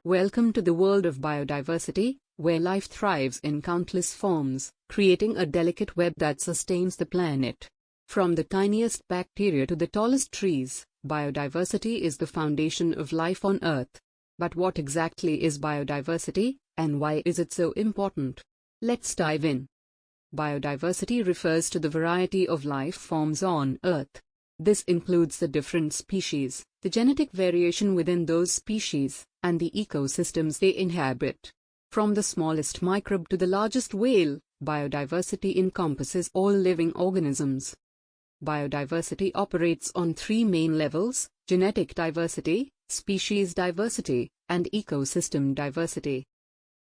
Welcome to the world of biodiversity, where life thrives in countless forms, creating a delicate web that sustains the planet. From the tiniest bacteria to the tallest trees, biodiversity is the foundation of life on Earth. But what exactly is biodiversity, and why is it so important? Let's dive in. Biodiversity refers to the variety of life forms on Earth. This includes the different species, the genetic variation within those species, and the ecosystems they inhabit. From the smallest microbe to the largest whale, biodiversity encompasses all living organisms. Biodiversity operates on three main levels: genetic diversity, species diversity, and ecosystem diversity.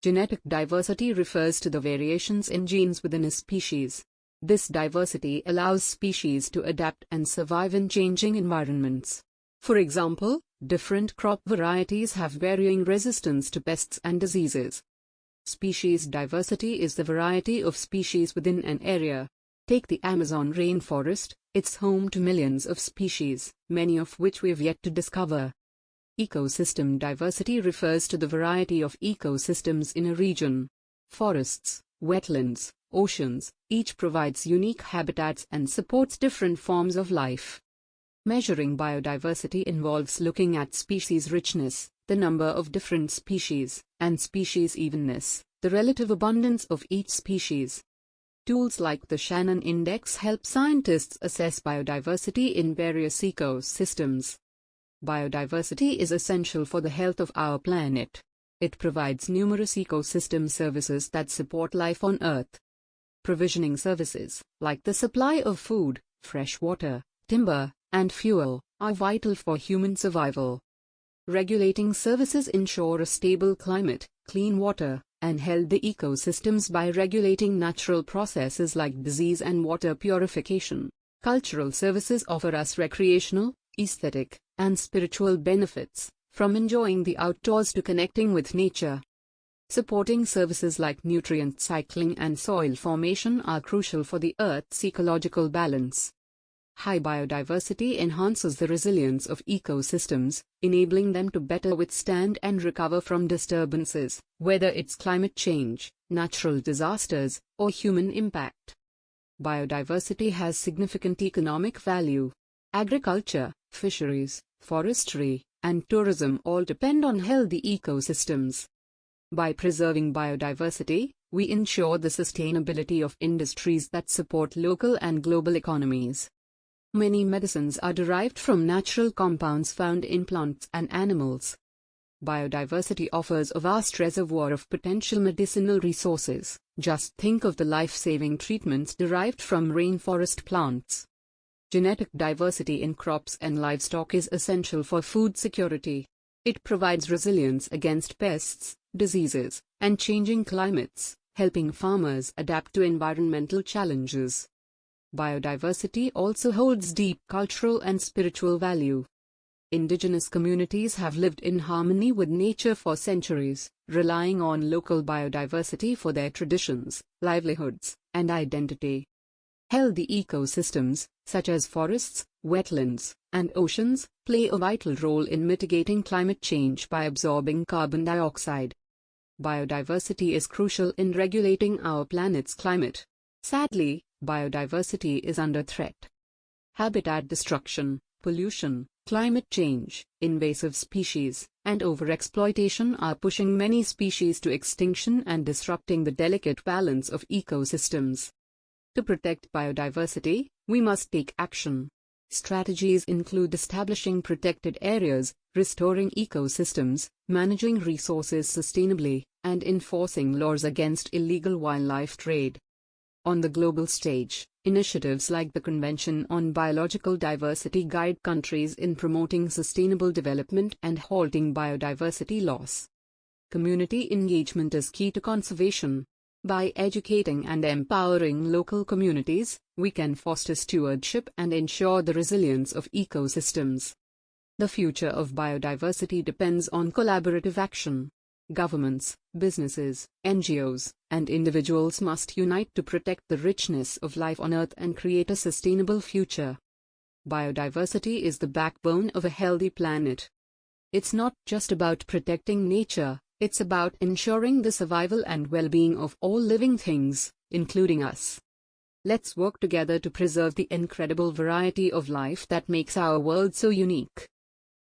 Genetic diversity refers to the variations in genes within a species. This diversity allows species to adapt and survive in changing environments. For example, different crop varieties have varying resistance to pests and diseases. Species diversity is the variety of species within an area. Take the Amazon rainforest, it's home to millions of species, many of which we've yet to discover. Ecosystem diversity refers to the variety of ecosystems in a region. Forests, wetlands, oceans, each provides unique habitats and supports different forms of life. Measuring biodiversity involves looking at species richness, the number of different species, and species evenness, the relative abundance of each species. Tools like the Shannon Index help scientists assess biodiversity in various ecosystems. Biodiversity is essential for the health of our planet. It provides numerous ecosystem services that support life on Earth. Provisioning services, like the supply of food, fresh water, timber, and fuel, are vital for human survival. Regulating services ensure a stable climate, clean water, and healthy ecosystems by regulating natural processes like disease and water purification. Cultural services offer us recreational, aesthetic, and spiritual benefits, from enjoying the outdoors to connecting with nature. Supporting services like nutrient cycling and soil formation are crucial for the Earth's ecological balance. High biodiversity enhances the resilience of ecosystems, enabling them to better withstand and recover from disturbances, whether it's climate change, natural disasters, or human impact. Biodiversity has significant economic value. Agriculture, fisheries, forestry, and tourism all depend on healthy ecosystems. By preserving biodiversity, we ensure the sustainability of industries that support local and global economies. Many medicines are derived from natural compounds found in plants and animals. Biodiversity offers a vast reservoir of potential medicinal resources. Just think of the life-saving treatments derived from rainforest plants. Genetic diversity in crops and livestock is essential for food security. It provides resilience against pests, diseases, and changing climates, helping farmers adapt to environmental challenges. Biodiversity also holds deep cultural and spiritual value. Indigenous communities have lived in harmony with nature for centuries, relying on local biodiversity for their traditions, livelihoods, and identity. Healthy ecosystems, such as forests, wetlands, and oceans, play a vital role in mitigating climate change by absorbing carbon dioxide. Biodiversity is crucial in regulating our planet's climate. Sadly, biodiversity is under threat. Habitat destruction, pollution, climate change, invasive species, and overexploitation are pushing many species to extinction and disrupting the delicate balance of ecosystems. To protect biodiversity, we must take action. Strategies include establishing protected areas, restoring ecosystems, managing resources sustainably, and enforcing laws against illegal wildlife trade. On the global stage, initiatives like the Convention on Biological Diversity guide countries in promoting sustainable development and halting biodiversity loss. Community engagement is key to conservation. By educating and empowering local communities, we can foster stewardship and ensure the resilience of ecosystems. The future of biodiversity depends on collaborative action. Governments, businesses, NGOs, and individuals must unite to protect the richness of life on Earth and create a sustainable future. Biodiversity is the backbone of a healthy planet. It's not just about protecting nature, it's about ensuring the survival and well-being of all living things, including us. Let's work together to preserve the incredible variety of life that makes our world so unique.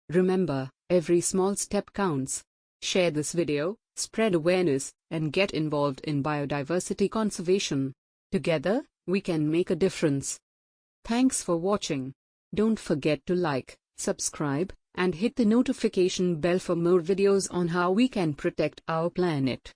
Remember, every small step counts. Share this video, spread awareness, and get involved in biodiversity conservation. Together, we can make a difference. Thanks for watching. Don't forget to like, subscribe, and hit the notification bell for more videos on how we can protect our planet.